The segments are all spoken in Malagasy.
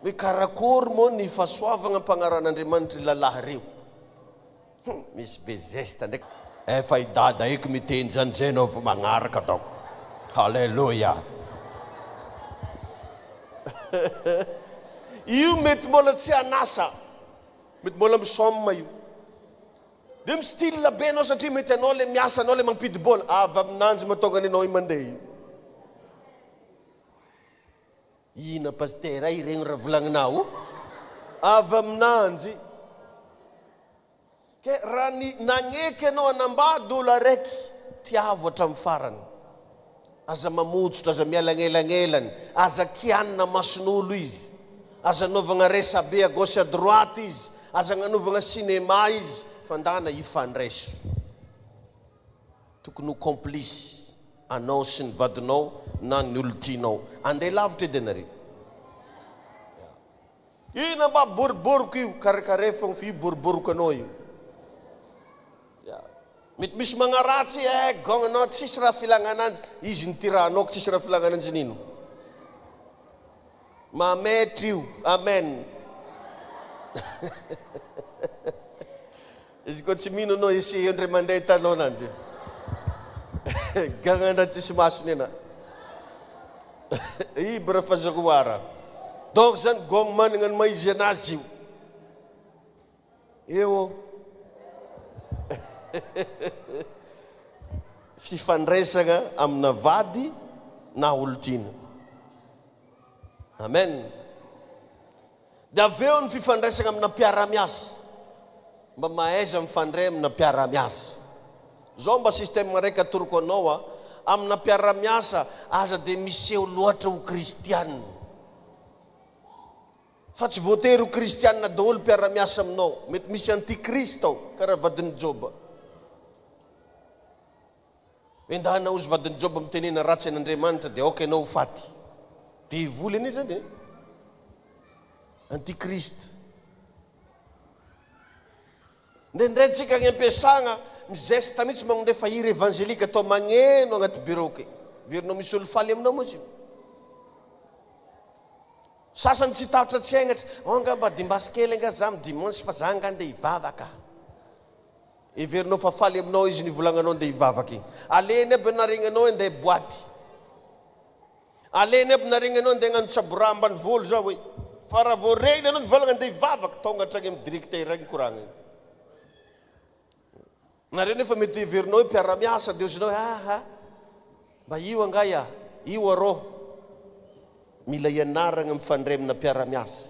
hoe karakory moa ny fahasoavagna mpagnaran'Andriamanitra lalahy reo. Misy be zesta ndraiky. Efa idada eky miteny zany zay anao vao magnaraka taoko. Halleluja. Io mety mbola tsy anasa, mety mbola misôma io. Dia mi style be anao satria mety anao le miasa, anao le mampidy bola. Avy aminanjy mahatonga anao mandeha. Ina pasteur iregny raha volagninao. Avy aminanjy. Ke raha nagneky anao anambady olo araiky tiavo hatramin'ny farany. Aza mamotsotra, aza mialagnelagnelany, aza kianina mason'olo izy. Aza naovagna resa be à gauche à droite izy, aza nanovagna cinéma izy, fandana ifandraiso. Tokony ho complice anao sy ny vadinao na ny olo tianao. Andeha lavitra edy anareo. Ina mba boriboriko io, karekare fogna fi boriboriko anao io. Mety misy magnaratsy, gagnanao tsisy raha filagnananjy, izy ny tirahanao tsisy raha filagnananjy nino. Mametry io, amen. Izy koa tsy mino anao ese andre mandeha tanao ananjy. Gagnandra tsisy masony ana. Ibra fazakoara. Donc zany gong managna ny maizy anazy io. Eo. Fifandraisana amina vady na olo tiana. Amen. Dia aveo ny fifandraisana amina mpiara-miasa. Mba mahaiza mifandray amina mpiara-miasa. Zao mba système raiky atoroko anao amina mpiara-miasa aza dia miseho loatra ho kristianina. Fa tsy voatery ho kristianina daholo mpiara-miasa aminao. Mety misy antikrista ao, karaha vadin'ny Joba. Endahana ozy vadin'ny Joba mitenena ratsy an'Andriamanitra dia ok anao ho faty. Dia volany izy zany. Antikrista. Ndendray tsika ny ampiasagna mizesta mitsy mandefa hira evangelika atao magneno agnaty bureau ke. Verinao misy olo faly aminao moa tsy. Sasany tsy tahotra tsy aignatra. Angamba dimbasikely anga za dimanche fa za anga andeha hivavaka. Iverinao fa faly aminao izy nivolagnanao andeha hivavaka igny. Aleny aby naregnanao andeha boaty. Aleny aby naregnanao andeha hagnano tsaboramba ny volo zao hoe. Fa raha vao regny anao nivolagna andeha hivavaka tonga hatrany amin'ny directeur agny koragna. Nareo nefa mety iverinao hoe mpiara-miasa dia ozinao mba io angaya, io arô. Mila ianaragna mifandray amina mpiara-miasa.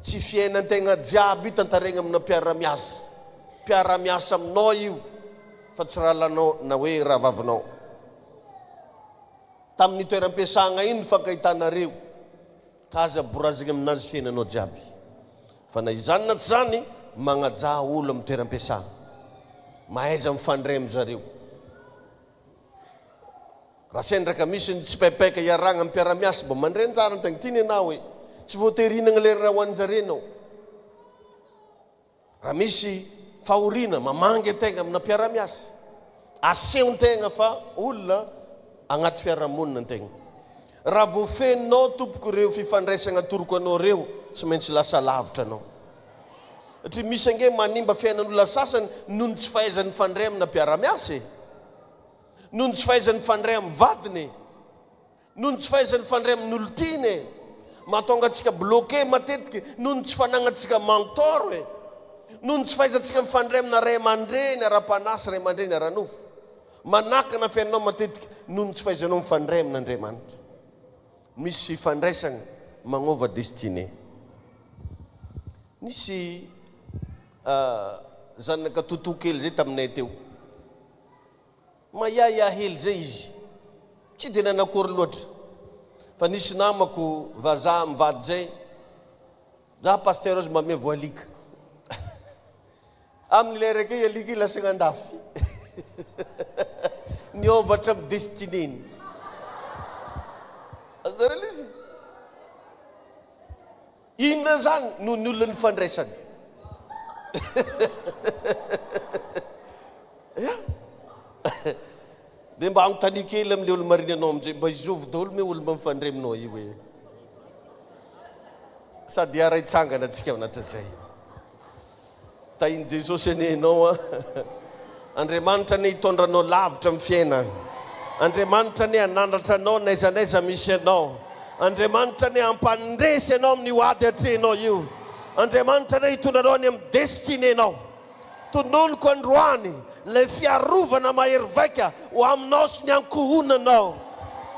Tsy fiainantegna jiaby io tantaregna amina mpiara-miasa. Mpiara-miasa aminao io fa tsy raha lanao na hoe raha vavinao. Tamin'ny toeram-piasagna iny fankahitanareo ka aza borazigna aminazy fiainanao jiaby. Fa na izany na tsy zany magnaja olo amin'ny toeram-piasagna. Mahaiza mifandray amin'zareo. Raha sendraka misy ny tsy paipaka iaragna amin'ny mpiara-miasa mba mandray anjara ny tegna tiany anao hoe tsy voatery hinagna le raha ho anjarenao. Raha misy fahoriana mamangy ategna amina mpiara-miasa. Aseho tegna fa olona agnaty fiarahamonina antegna. Raha voafeninao tompoko reo fifandraisana atoroko anao reo tsy maintsy lasa lavitra anao. Satria misy ange manimba fiainan'olona sasany noho tsy fahaizany fandray amina mpiara-miasa. Noho tsy fahaizany fandray amin'ny vadiny. Noho tsy fahaizany fandray amin'olo tiany. Mahatonga antsika bloqué matetika noho tsy fanagnantsika mentor e. Noho tsy fahaizantsika mifandray amina ray aman-dreny, ara-panasy, ray aman-dreny, ara-nofo. Manakana fiainanao matetika noho tsy fahaizanao mifandray amin'Andriamanitra. Misy fifandraisana magnova destiné. Nisy zanaka totoa kely zay taminay teo. Mahiahiahy hely zay izy. Tsy dia nanakory loatra. Fa nisy namako vazaha mivady zay. Za pasteur azy mame voalika. Amin'ny lera raiky alika lasa gn'andafy. Niovatra amin'ny destineny. Azarela izy. Inona zany no ny olona nifandraisany. Dia mba agnontany kely amin'ilay olo mariny anao amin'izay mba izovy daholo me olo mba mifandray aminao io hoe. sady ara itsangana antsika anatin'izay. Tahin Jesosy anenao Andriamanitra ny hitondranao lavitra amin'ny fiainana. Andriamanitra ny hanandratra anao n'aiza n'aiza misy anao. Andriamanitra ny hampandresy anao amin'ny hoady hatrehanao io. Andriamanitra ny hitondranao any amin'ny destinenao. Tononoko androany le fiarovana mahery vaika ho aminao sy ny ankohonanao.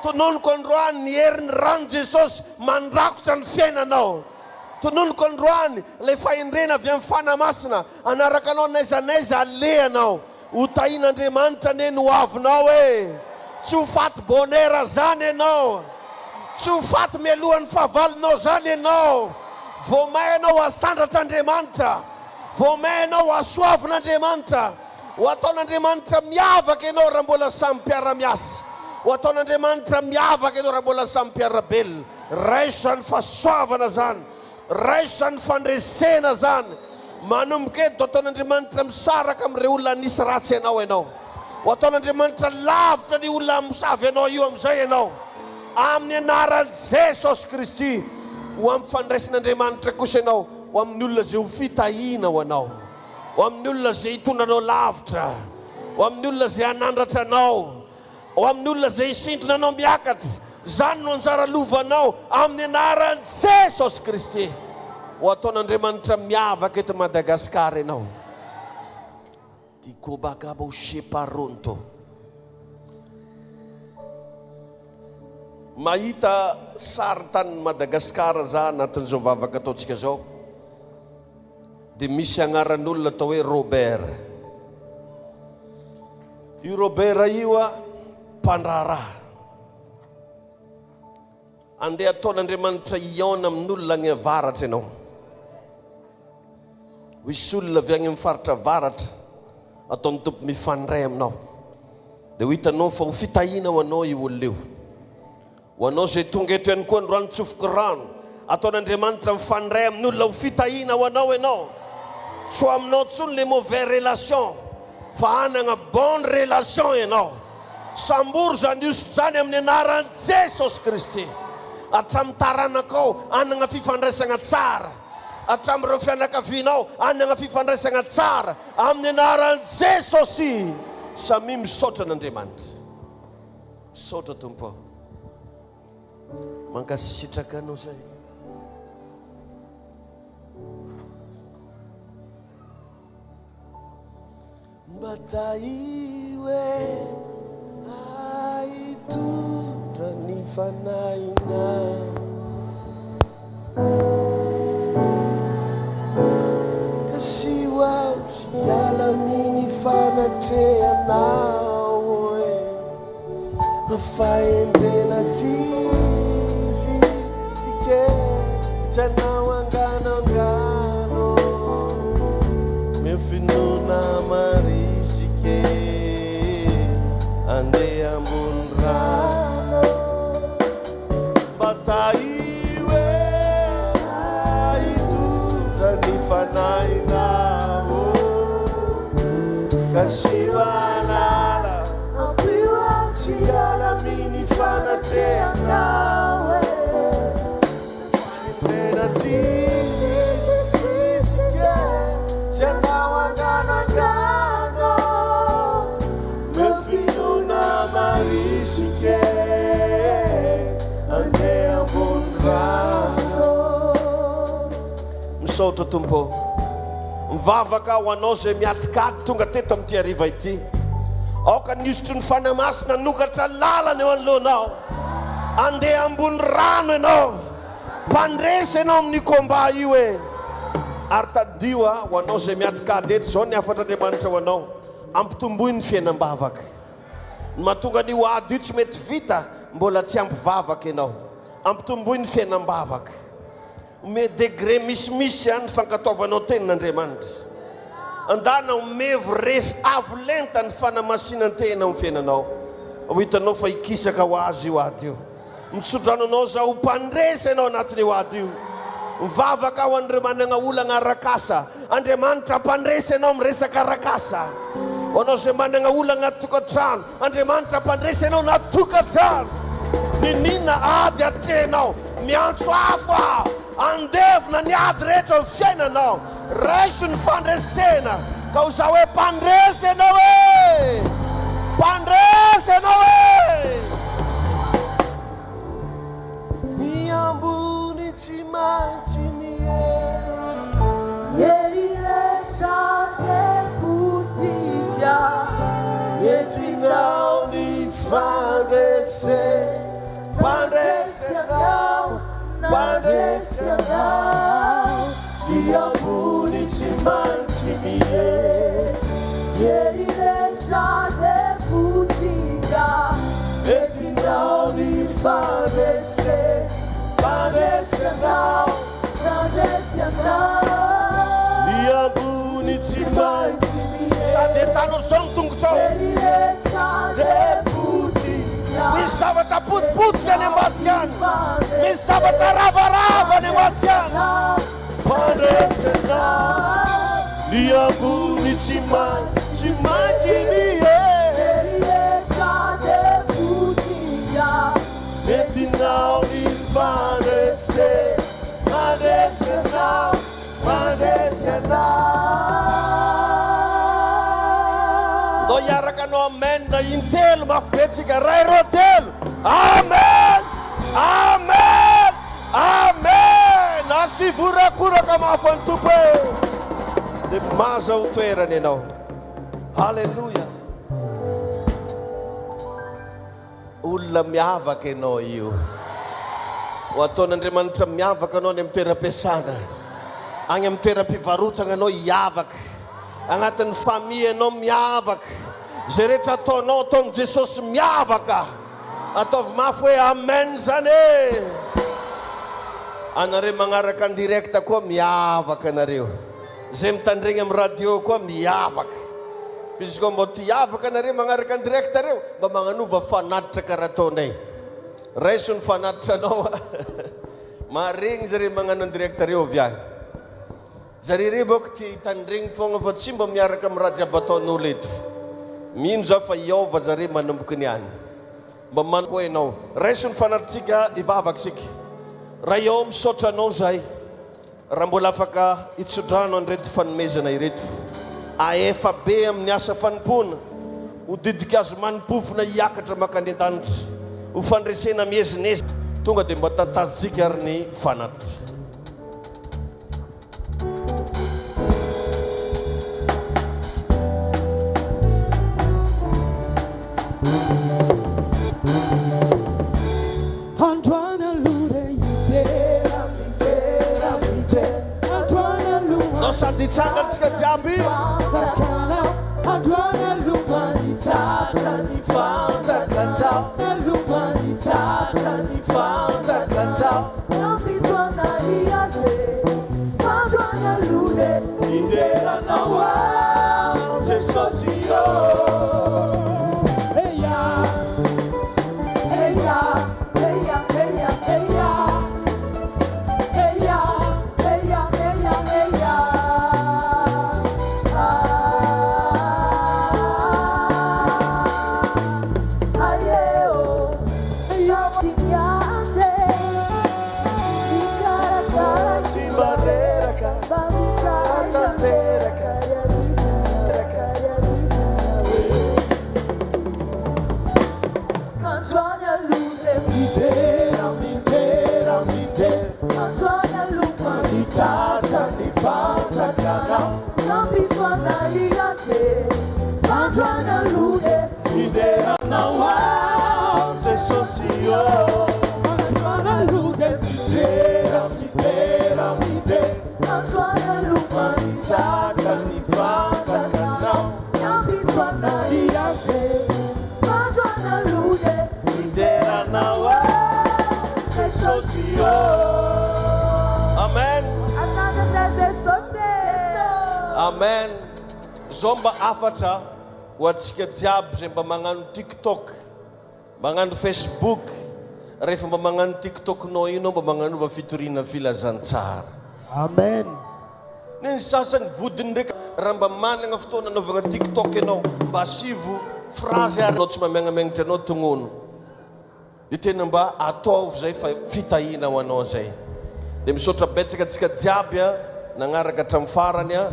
Tononoko androany ny herin'ny rano Jesosy mandrakotra ny fiainanao. Tononoko androany le fahendrena avy amin'ny fanamasina anaraka anao n'aiza n'aiza alehanao. Ho tahin'Andriamanitra ny ho avinao tsy ho faty bonera zany ianao. Tsy ho faty mialohan'ny fahavalonao zany ianao. Voamay anao asandratr'Andriamanitra. Voamay anao asoavin'Andriamanitra. Ho ataon'Andriamanitra miavaka ianao raha mbola samy mpiara-miasa. Ho ataon'Andriamanitra miavaka ianao raha mbola samy mpiara-belona. Raiso zany fahasoavana zany. Raiso zany fandresena zany. Manomboka eto ataon'Andriamanitra misaraka amin'ireo olona nisy ratsy ianao. Ho ataon'Andriamanitra lavitra ny olona misavy anao io amin'izay ianao. Amin'ny anaran'i Jesosy Kristy. Ho amin'ny fandraisin'Andriamanitra kosa ianao. Ho amin'ny olona izay ho fitahina ho anao. Ho amin'ny olona izay hitondranao lavitra. Ho amin'ny olona izay hanandratra anao. Ho amin'ny olona izay hisintona anao miakatra. Zany no anjara lovanao amin'ny anaran'i Jesosy Kristy. Ho ataon'Andriamanitra miavaka eto Madagasikara ianao. Dikobagaba sheparonto. Mahita sarin-tanin'i Madagasikara za anatin'izao vavaka ataontsika zao. Dia misy agnaran'olona atao hoe Robert. Io Robert io mpandraharaha. Andeha ataon'Andriamanitra iona amin'olona agny avaratra ianao. Misy olona avy agny amin'ny faritra avaratra ataon'ny tompo mifandray aminao. Dia ho hitanao fa ho fitahina ho anao io olona io. Ho anao izay tonga eto ihany koa androany tsofoka rano. Ataon'Andriamanitra mifandray amin'olona ho fitahina ho anao ianao. Tsy ho aminao tsony le mauvais relation, fa hanana bonne relation ianao. Sambory zany io zany amin'ny anaran'i Jesosy Kristy. Hatramin'ny taranakao hanana fifandraisana tsara. Hatramin'ireo fianakavianao hanana fifandraisana tsara amin'ny anaran'i Jesosy. Samy misaotra an'Andriamanitra. Misaotra Tompo. Mankasitraka anao zay. Bataiwe aitundra ny fanaina. Kasiwa tsy alaminy fanatrehanao fahendrena jizy tsike tsanao angano mefinona marisike ande ambony rano bataiwe aitota ny fanainao kasivalala tsy alaminy fanatrehanao fahendrena jisisike tsy anao anganangano mefinona marisike andeha ambony rano. Misaotra Tompo. Mivavaka ho anao izay miatikady tonga teto amin'ity hariva ity. Aoka nisotro ny fanamasina nokatra lalana eo anoloanao. Andeha ambony rano ianao. Mpandresy ianao amin'ny komba io Ary tadio ho anao izay miatikady eto zao ny afatra Andriamanitra ho anao. Ampitomboy ny fiainam-bavaka. Ny mahatonga ny hoady io tsy mety vita mbola tsy ampivavaka ianao. Ampitomboy ny fiainam-bavaka. Me degré misimisy ihany fankataovanao tenin'Andriamanitra. Andana mevo refy avo lenta ny fanamasinantena amin'ny fiainanao. Ho hitanao fa hikisaka ho azy io ady io. Mitsodrananao za ho mpandresy ianao anatin'io ady io. Mivavaka ho an'ireo manana olana arakasa. Andriamanitra mpandresy ianao miresaka arakasa. Ho anao izay manana olana tokantrano. Andriamanitra mpandresy ianao na tokantrano. Ninina ady atrenao miantso hafa andevina ny ady rehetra ny fiainanao. Raiso ny fandresena. Ka ho zaho hoe mpandresy ianao e! Mpandresy ianao e! Ny ambony tsy maintsy entinao ny fandresena. Pandresenao, pandresenao. Ny ambony tsy maintsy miesy. Ieri rehetra de putinga. Entinao ny fandresena. Pandresenao, pandresenao. Ny ambony tsy maintsy miesy. Sady entanao zao ny tongotrao. Ieri rehetra de putinga. Misy zavatra potipotika ny ambadiky any. Misy zavatra ravarava ny ambadiky any. Pandresenao. Ny ambony tsy maintsy miesy. Ieri rehetra de putinga. Entinao ny fandresena. Pandresenao, pandresenao. Ndao hiaraka anao amen na intelo mafibetsika ray ro telo. Amen, amen, amen. Asivorakoraka mafany tompo e. Dia maza ho toerany ianao. Halleluja. Olona miavaka ianao io. Ho ataon'Andriamanitra miavaka anao ny amin'ny toeram-piasana. Agny amin'ny toeram-pivarotana anao hiavaka. Agnatin'ny famille anao miavaka. Zay rehetra ataonao ataon'i Jesosy miavaka. Ataovy mafy hoe amen zany e. Anareo magnaraka ny direkta koa miavaka anareo. Zay mitandregny amin'ny radio koa miavaka. Fisy koa mbo tiavaka anareo magnaraka ny direkta reo. Mba magnanova fanatitra karaha ataonay. Raiso ny fanatitra anao. Maregny zare magnano ny direkta reo avy agny. Zare re boko ty hitandregny fogna fa tsy mba miaraka amin'ny raha jiaby ataon'olo eto. Mino zao fa Iova zare manomboky ny any. Mba man koa ianao. Raiso ny fanatritsika ivavaka sika. Raha eo misaotra anao zay. Raha mbola afaka itsodrano an'ireto fanomezana ireto. Aefa be amin'ny asa fanompona. Ho didika azo manompofona hiakatra makandentantry. Ho fandresena miezineza. Tonga dia mba tatazitsika ary ny fanatitra. Sady tsangatsika jiaby. Androana lomany tsatrany fanjakandao. Lomany tsatrany fanjakandao. Nampizoana iaze androana lode. Ideranao ao Jesosy io. Eia, eia, eia, eia, eia. Amen. Zomba afatra ho atsika jiaby zay mba magnano TikTok, magnano Facebook. Rehefa mba magnano TikTok nao ino mba magnanova fitoriana filazantsara. Amen. Ny sasany vodiny ndraiky raha mba manana fotoana anaovana TikTok ianao mba asivo phrase anao tsy mamiagnamiagnitra anao tognono. Dia tena mba ataovy zay fa fitahina ho anao zay. dia misaotra betsaka antsika jiaby a nagnaraka hatramin'ny farany a.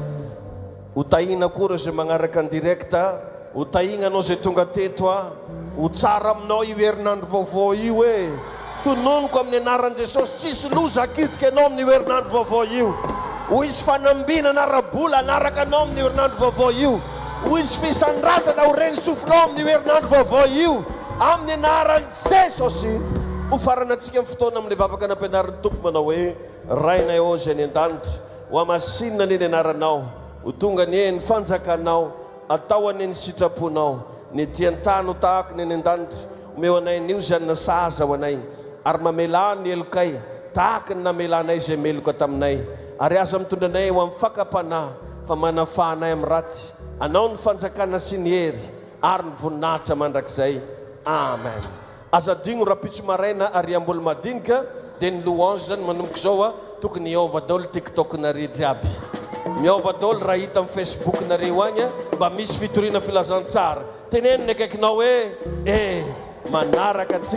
Ho tahina koa izay magnaraka ny direkta, ho tahina anao izay tonga teto a, ho tsara aminao io herinandro vaovao io e. Tononoko amin'ny anaran'i Jesosy, tsisy loza hakitika anao amin'ny herinandro vaovao io. Ho isy fanambinana arabola anaraka anao amin'ny herinandro vaovao io. Ho isy fisandratana ho reny sofinao amin'ny herinandro vaovao io. Amin'ny anaran'i Jesosy. Ho farana antsika amin'ny fotoana amin'ilay vavaka nampianarin'ny tompo manao hoe rainay ao izay ny an-danitra, ho amasinina ny anaranao, ho tonga ny ny fanjakanao, atao any ny sitraponao, ny dian-tany ho tahaka ny an-danitra, omeo anay nio izay nasaza ho anay, ary mamelà ny elokay tahaka ny namelanay izay meloka taminay, ary aza mitondra anay ho amin'ny fakapanahy fa manafahanay amin'ny ratsy, anao ny fanjakana sy ny hery ary ny voninahitra mandrakizay. Amen. Aza digno rapitso maraina ary ambolo madinika dia ny louange zany manomboka izao a, tokony miova daholo TikTok nareo jiaby, miova daholo raha hita amin'ny Facebook nareo agny mba misy fitoriana filazantsara. Teneniny akaikinao hoe manaraka